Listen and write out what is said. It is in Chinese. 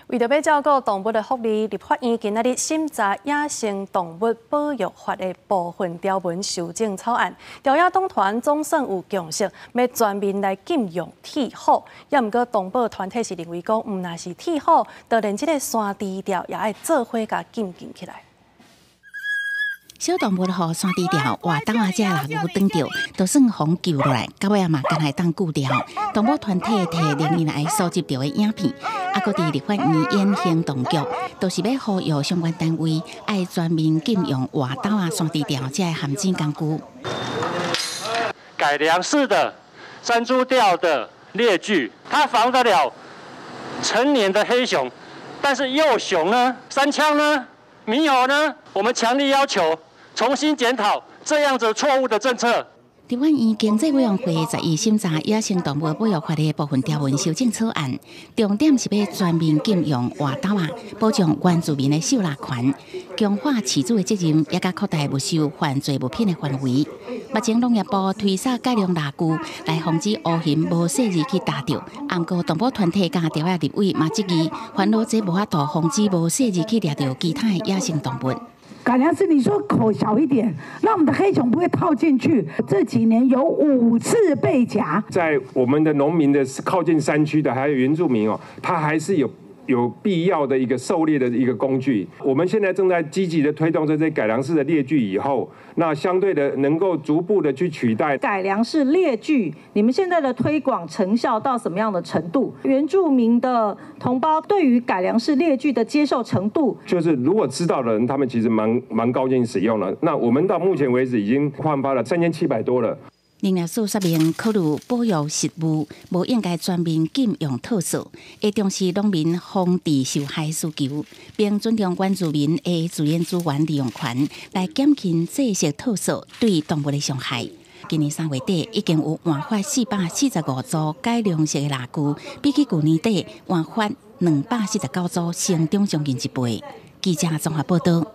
为着要照顾动物的福利，立法院今仔日审查《野生动物保育法》的部分条文修正草案。朝野党团总算有共识，要全面来禁用铁虎。也毋过，动保团体是认为讲，毋若是铁虎，就连这个山猪条也爱做伙甲禁起来。 小动物互山猪条活斗啊，只老牛挡着，就算互救落来，到尾啊嘛，敢来当顾掉。动物团体摕6年来收集到的影片，啊，搁伫立法院演行动局，都是要呼吁相关单位爱全面禁用活斗啊、山猪条这含金工具。改良式的山猪吊的猎具，它防得了成年的黑熊，但是幼熊呢、山羌呢、猕猴呢，我们强烈要求。 重新检讨这样子错误的政策。立法院经济委员会12审查《野生动物保育法》的部分条文修正草案，重点是要全面禁用活斗啊，保障原住民的受辣权，强化饲主的责任，也甲扩大没收犯罪物品的范围。目前农业部推撒改良蜡具来防止乌蝇无细字去打着，不过动保团体甲条约立委嘛质疑，烦恼这无法度防止无细字去抓着其他的野生动物。 改良是你说口小一点，让我们的黑熊不会套进去。这几年有5次被夹，在我们的农民的靠近山区的，还有原住民哦，他还是有必要的一个狩猎的一个工具。我们现在正在积极的推动这些改良式的猎具以后，那相对的能够逐步的去取代改良式猎具。你们现在的推广成效到什么样的程度？原住民的同胞对于改良式猎具的接受程度，就是如果知道的人，他们其实蛮高兴使用了。那我们到目前为止已经换发了3700多了。 林业署说明，考虑保育食物，无应该全面禁用特色，会重视农民防治受害需求，并尊重原住民的自然资源利用权，来减轻这些特色对动物的伤害。今年3月底，已经有换发445组改良式的蜡具，比起去年底换发249组，成长将近1倍。记者综合报道。